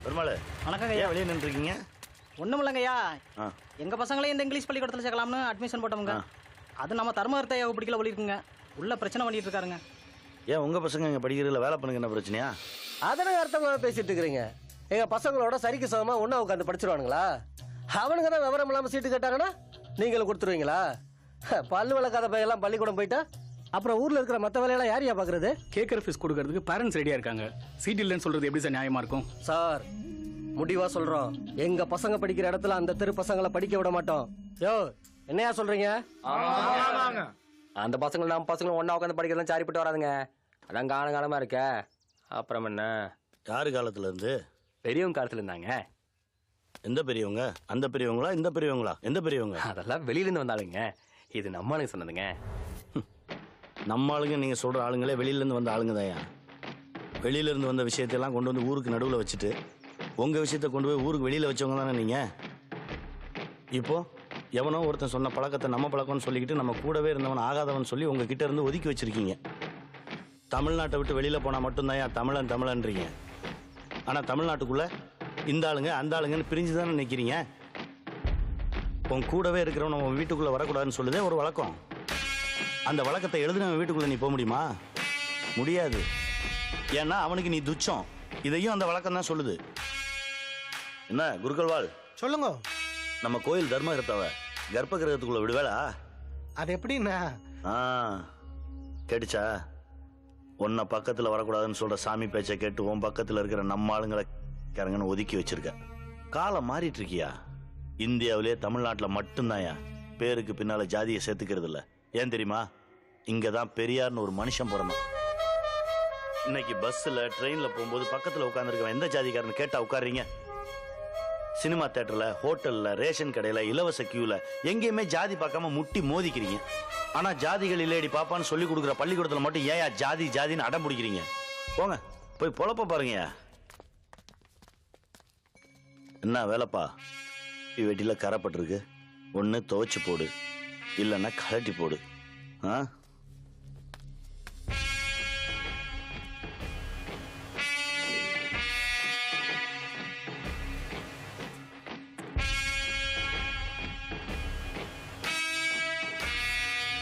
பெருமாள் வணக்கங்க ஐயா ஐயா. வெளியே நின்றுருக்கீங்க? ஒன்றும் இல்லைங்கய்யா, ஆ எங்க பசங்களையும் இந்த இங்கிலீஷ் பள்ளிக்கூடத்தில் சேர்க்கலாம்னு அட்மிஷன் போட்டோமுங்க. அது நம்ம தர்மகர்த்த ஐயாவை பிடிக்கல ஒழிக்குங்க, உள்ள பிரச்சனை பண்ணிட்டு இருக்காருங்க. ஏன் உங்கள் பசங்க இங்கே படிக்கிறதுல வேலை பண்ணுங்க என்ன பிரச்சனையா? அதனை அர்த்தமா பேசிட்டு இருக்கிறீங்க. எங்க பசங்களோட சரிக்கு சமமா ஒண்ணா உட்காந்து படிச்சிருவானுங்களா? அவனுங்க தான் விவரம் இல்லாம சீட்டு கேட்டாங்கன்னா நீங்களும் கொடுத்துருவீங்களா? பல்லு விளக்காத பையெல்லாம் பள்ளிக்கூடம் போயிட்டா அப்புறம் ஊர்ல இருக்கிற மற்ற வேலையெல்லாம் யாரையா பாக்குறது? கேட்குற ஃபீஸ் கொடுக்கறதுக்கு பேரண்ட்ஸ் ரெடியா இருக்காங்க. சீட் இல்லைன்னு சொல்றது எப்படி சார் நியாயமா இருக்கும்? சார் முடிவா சொல்றோம், எங்க பசங்க படிக்கிற இடத்துல அந்த தெரு பசங்களை படிக்க விட மாட்டோம். யோ என்னையா சொல்றீங்க? அந்த பசங்களும் நம்ம பசங்களும் ஒண்ணா உட்காந்து படிக்கிறதுலாம் சரிப்பட்டு வராதுங்க. அதான் காலமா இருக்க. அப்புறம் என்ன, யாரு காலத்துல இருந்து? பெரியவங்க காலத்துல இருந்தாங்க. எந்த பெரியவங்க? அந்த பெரியவங்களா இந்த பெரியவங்களா? எந்த பெரியவங்க? அதெல்லாம் வெளியில இருந்து வந்தாளுங்க. இது நம்ம ஆளுங்க சொன்னதுங்க. நம்ம ஆளுங்க நீங்க சொல்ற ஆளுங்களே வெளியிலேருந்து வந்த ஆளுங்க தான். வெளியிலேருந்து வந்த விஷயத்தையெல்லாம் கொண்டு வந்து ஊருக்கு நடுவில் வச்சுட்டு உங்க விஷயத்த கொண்டு போய் ஊருக்கு வெளியில வச்சவங்க தானே நீங்க. இப்போ எவனோ ஒருத்தன் சொன்ன பழக்கத்தை நம்ம பழக்கம்னு சொல்லிக்கிட்டு நம்ம கூடவே இருந்தவன் ஆகாதவன் சொல்லி உங்ககிட்ட இருந்து ஒதுக்கி வச்சிருக்கீங்க. தமிழ்நாட்டை விட்டு வெளியில போனா மட்டும்தான் தமிழன் தமிழன்றீங்க. ஆனா தமிழ்நாட்டுக்குள்ள இந்த ஆளுங்க அந்த ஆளுங்கன்னு பிரிஞ்சு தானே நிற்கிறீங்க. உன் கூடவே இருக்கிறவன் நம்ம வீட்டுக்குள்ள வரக்கூடாதுன்னு சொல்லுதே ஒரு வழக்கம். அந்த வழக்கத்தை எழுதி நம்ம வீட்டுக்குள்ள நீ போக முடியுமா? முடியாது. ஏன்னா அவனுக்கு நீ துச்சம். இதையும் அந்த வழக்கம் தான் சொல்லுது. என்ன குருக்கள்வாள் சொல்லுங்க. நம்ம கோயில் தர்மகர்த்தாவ கர்ப்ப கிரகத்துக்குள்ள விடுவேளா? அது எப்படின்னா? கேட்டுச்சா? உன்னை பக்கத்துல வரக்கூடாதுன்னு சொல்ற சாமி பேச்சை கேட்டு உன் பக்கத்துல இருக்கிற நம்ம ஆளுங்களை கரங்கன்னு ஒதுக்கி வச்சிருக்க. காலம் மாறிட்டு இருக்கியா? இந்தியாவிலே தமிழ்நாட்டில் மட்டும்தான்யா பேருக்கு பின்னால ஜாதியை சேர்த்துக்கிறது இல்ல. ஏன் தெரியுமா? இங்கதான் பெரியார்னு ஒரு மனுஷன் பிறந்தான். இன்னைக்கு பஸ்ல ட்ரெயின்ல போகும்போது பக்கத்துல உட்கார்ந்துருக்கவன் எந்த ஜாதிக்காரன்னு கேட்டா உட்கார்றீங்க? சினிமா தியேட்டர்ல, ஹோட்டல்ல, ரேஷன் கடையில, இலவச கியூல எங்கேயுமே ஜாதி பார்க்காம முட்டி மோதிக்கிறீங்க. ஆனா ஜாதிகள் இல்லையடி பாப்பான்னு சொல்லி கொடுக்குற பள்ளிக்கூடத்துல மட்டும் ஏன் ஜாதி ஜாதின்னு அடம் பிடிக்கிறீங்க? போங்க போய் பொழப்ப பாருங்க. என்ன வேலைப்பா? வெட்டில கரைப்பட்டிருக்கு. ஒன்னு துவைச்சு போடு, இல்லைன்னா கழட்டி போடு.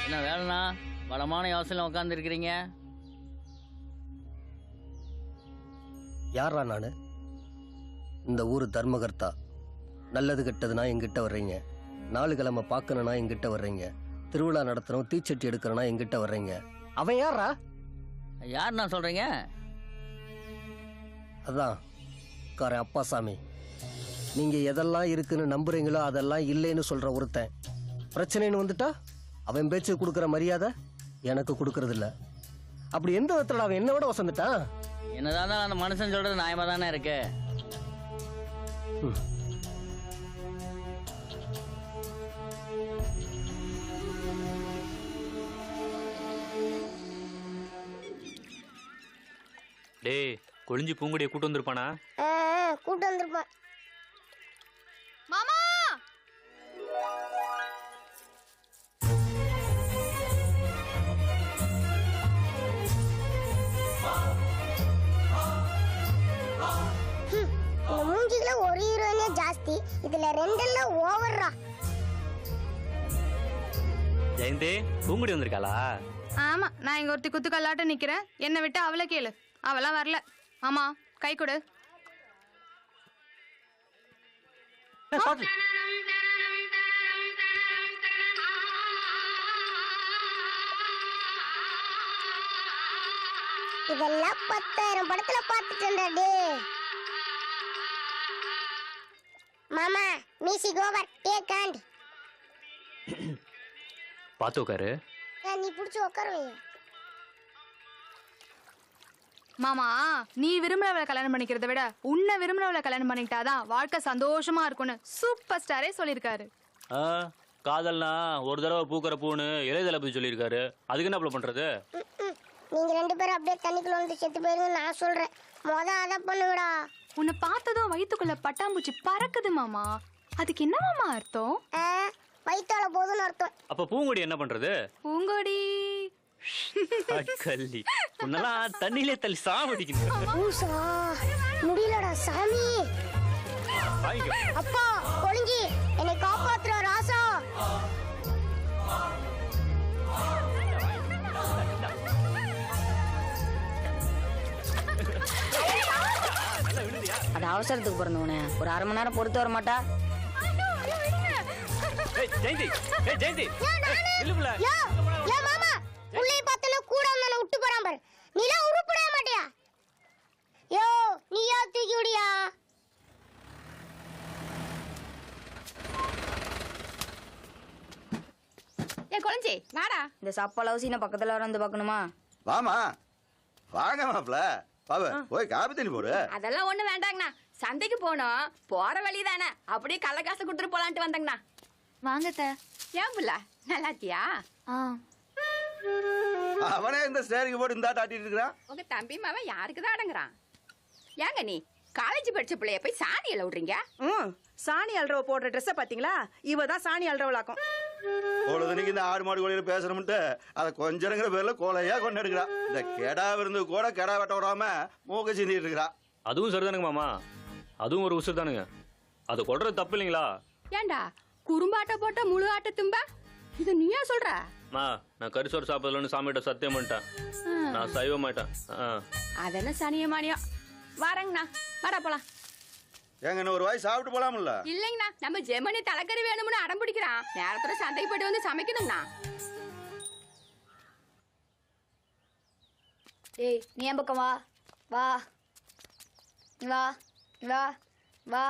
என்ன வேலைண்ணா வளமான யோசனை உட்கார்ந்து இருக்கிறீங்க? யாரா நானு? இந்த ஊரு தர்மகர்த்தா. நல்லது கெட்டதுன்னா எங்கிட்ட வர்றீங்க. 4 கிழமை பார்க்கணும்னா எங்கிட்ட வர்றீங்க. திருவிழா நடத்தணும், தீச்சட்டி எடுக்கிறனா எங்கிட்ட வர்றீங்க. அவன் யாரா? யாருண்ணா சொல்றீங்க? அதான் காரன் அப்பாசாமி. நீங்க எதெல்லாம் இருக்குன்னு நம்புறீங்களோ அதெல்லாம் இல்லைன்னு சொல்ற ஒருத்தன். பிரச்சனைன்னு வந்துட்டா அவன் பேச்சு கொடுக்கற மரியாதை எனக்கு கொடுக்கறது இல்ல. அப்படி எந்த விதத்துல அவன் என்ன விட வசந்துட்டான்? என்னதான் அந்த மனுஷன் சொல்றது நியாயமா தானே இருக்கு. டேய், கொழிஞ்சி பூங்குடியை கூட்டு வந்திருப்பானா? கூட்டு வந்திருப்பான். மாமா மூஞ்சில ஒரு ஹீரோயினே ஜாஸ்தி, இதுல 2 எல்லாம் ஓவர்ரா. ஜெயந்தி, பூங்குடி வந்திருக்காளா? ஆமா, நான் இங்க ஒருத்தி குத்து கல்லாட்ட நிக்கிறேன். என்னை விட்டு அவளை கேளு. அவெல்லாம் வரல. ஆமா, கை கொடு. இதெல்லாம் 10,000 படத்துல பாத்துட்டேன்டா. மாமா, மியூசிக் ஓவர், டேக் ஹேண்ட். பார்த்து உட்காரு. நீ புடிச்சு உட்காருவீங்க. மாமா, நீ விரும்புறவளை கல்யாணம் பண்ணிக்கிறத விட உன்னை விரும்புறவளை கல்யாணம் பண்ணிக்கிட்டாதான் வாழ்க்கை சந்தோஷமா இருக்கும்னு சூப்பர் ஸ்டாரே சொல்லியிருக்காரு. காதல்னா ஒரு தடவை பூக்கிற பூன்னு இளையதளபதி சொல்லியிருக்காரு. அதுக்கு என்ன பண்றது? நீங்க 2 பேரும் அப்படியே தண்ணிக்குள்ள வந்து செத்து போயிருங்க. நான் சொல்றேன், அதை பண்ணுங்கடா. உன்னை பார்த்ததும் வயிற்றுக்குள்ள பட்டாம்பூச்சி பறக்குது மாமா. அதுக்கு என்ன மாமா அர்த்தம்? வயிற்றால போதும்னு அர்த்தம். அப்ப பூங்குடி என்ன பண்றது? பூங்கொடி கள்ளி உன்னெல்லாம் தண்ணியிலே தள்ளி சாவடிக்கணும். முடியலடா. சாமி அப்பா ஒளிஞ்சி என்னை காப்பாத்துற ராசா. அது அவசரத்துக்கு பிறந்தவனே, ஒரு அரை மணி நேரம் பொறுத்து வர மாட்டா? ஜெயந்தி ஜெயந்தி மாமா உள்ளே பார்த்தல கூட வந்தன விட்டு போறான் பாரு. நீலாம் உருப்பட மாட்டியா? யோ நீயா தூக்கி விடியா? ஏ கொளஞ்சி வாடா. இந்த சப்ப லவுசின பக்கத்துல வர வந்து பார்க்கணுமா? வாமா வாங்க மாப்ள பாபு போய் காபி தண்ணி போடு. அதெல்லாம் ஒண்ணு வேண்டாங்கண்ணா, சந்தைக்கு போனோம், போற வழி தானே, அப்படியே கள்ள காசு கொடுத்துட்டு போலான்ட்டு வந்தங்கண்ணா. வாங்கத்த. ஏன் புள்ள நல்லாத்தியா? அவனே இந்த ஸ்டேரிங் போட்டு இந்த ஆட்டிட்டு இருக்கிறான். உங்க தம்பி மாவன் யாருக்கு தான் அடங்குறான்? ஏங்க நீ காலேஜ் படிச்ச பிள்ளைய போய் சாணி அள்ள விடுறீங்க? சாணி அல்றவ போடுற ட்ரெஸ்ஸை பாத்தீங்களா? இவ தான் சாணி அல்றவளாக்கும். பொழுதுனிக்கு இந்த ஆடு மாடு கோழியில பேசணும்ட்டு அதை கொஞ்சங்கிற பேர்ல கோலையா கொண்டு எடுக்கிறா. இந்த கெடா விருந்து கூட கெடா வெட்ட விடாம மூக்க சிந்திட்டு இருக்கிறா. அதுவும் சரிதானுங்க மாமா, அதுவும் ஒரு உசுறு தானுங்க. அதை கொள்றது தப்பு இல்லைங்களா? ஏண்டா குறும்பாட்ட போட்ட முழு ஆட்ட தும்பா, இது நீயா சொல்ற? நான் கரிசோறு சாப்பிடலன்னு சாமிகிட்ட சத்தியம் பண்ணிட்டேன். நான் சைவ மாட்டேன். அதெல்லாம் சனியமானியம். வரங்கண்ணா, வர போலாம். ஏங்க இன்னும் ஒரு வாய் சாப்பிட்டு போலாம்ல? இல்லைங்கண்ணா, நம்ம ஜெமனி தலைக்கறி வேணும்னு அடம் பிடிக்கிறான். நேரத்தோட சந்தைக்கு போயிட்டு வந்து சமைக்கணுங்கண்ணா. ஏய் நீ என் பக்கம் வா வா வா வா வா.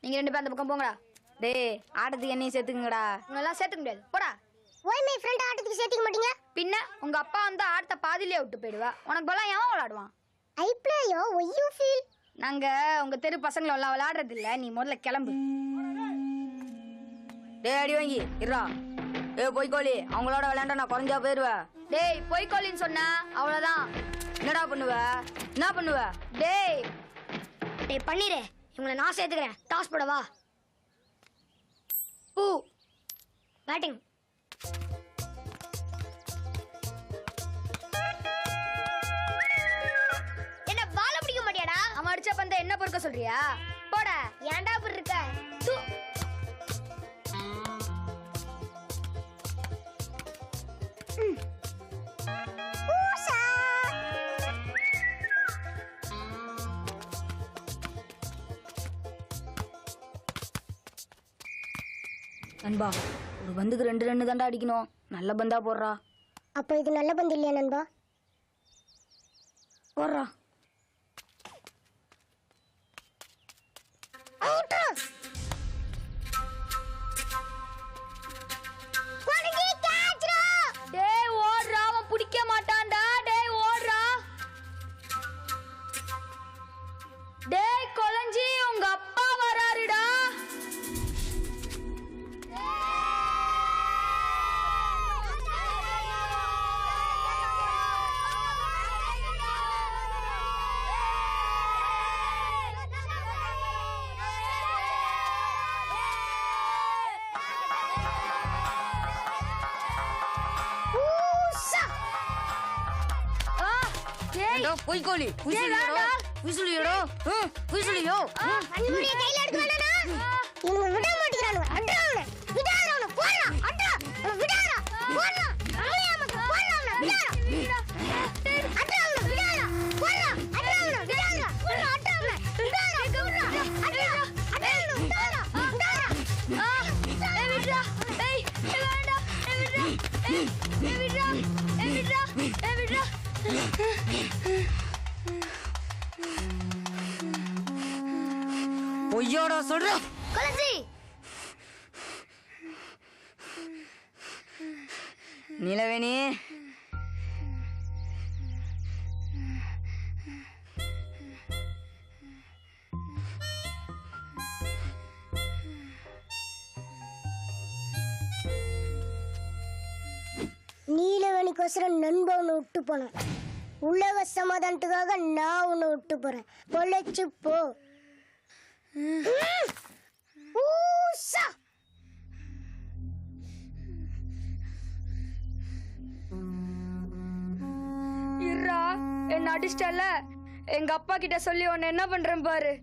நீங்க 2 பேரும் அந்த பக்கம் போங்கடா. டேய் ஆட்டத்துக்கு என்னையும் சேர்த்துக்குங்கடா. உங்களெல்லாம் சேர்த்துக்க முடியாது போடா. ஒய் மை ஃப்ரெண்ட் ஆட்டத்துக்கு சேர்த்துக்க மாட்டீங்க? பின்ன உங்க அப்பா வந்து ஆட்டத்தை பாதியிலே விட்டு போயிடுவா. உனக்கு பலம் எவன் விளையாடுவான்? I play yo why you feel. நாங்க உங்க தெரு பசங்களை எல்லாம் விளையாடுறது இல்ல. நீ முதல்ல கிளம்பு. டேய் அடி வாங்கி இருடா. டேய் பொய்க்கோழி, அவங்களோட விளையாண்டா நான் குறைஞ்சா போயிருவேன். டேய் பொய்க்கோழின்னு சொன்னா அவ்வளவுதான். என்னடா பண்ணுவ? என்ன பண்ணுவ? டேய் டேய் பண்ணிரே, இவங்களை நான் சேர்த்துக்கிறேன். டாஸ் போட வா. பூ பேட்டிங். என்ன பால் பிடிக்க மாட்டியாடா? அவன் அடிச்ச பந்த என்ன பொறுக்க சொல்றியா? போடா. ஏன்டா இப்படி இருக்க? தூ. ஊசா. நண்பா, ஒரு பந்துக்கு 2 ரன் தாண்டா அடிக்கணும். நல்ல பந்தா போடுறா. அப்ப இது நல்ல பந்து இல்லையா நண்பா? போடுறா. அவுட். கொலஞ்சி கேட்ச்ரா. டேய் ஓடுறா, அவன் பிடிக்க மாட்டான்டா. டேய் ஓடுறா. டேய் கொலஞ்சி, உங்க அப்பா வராருடா. பொய்க்கோழி புசுலியோ புசுலியோ புசுலியோ அன்னுடைய கையில எடுக்க வேண்டானா? இவங்க விட மாட்டேங்கறானுங்க. அட்றானே விடாதவன போறா. அட்றா விடாதா போறா. அம்மையாம போறா விடாதா. அட்றானே விடாதா போறா. அட்றானே விடாதா போறா. அட்றானே விடாதா போறா. அட்றா அட்றானே விடாதா விடாதா. ஏய் விட்றா. ஏய் வேண்டா. ஏய் விட்றா. ஏய் விட்றா. ஏய் விட்றா. ஏய் விட்றா. பொய்யோட சொல்ற கொலஞ்சி. நிலவேணி, நீலவேணிக்கோசரம் நண்பன் ஒன்று விட்டு போனேன். உலக சமாதானத்துக்காக நான் ஒன்று விட்டு போறேன். பொழைச்சு போ. ஊசா. இருடா, என்ன அடிச்சிட்டல. எங்க அப்பா கிட்ட சொல்லி உன்னை என்ன பண்றேன் பாரு.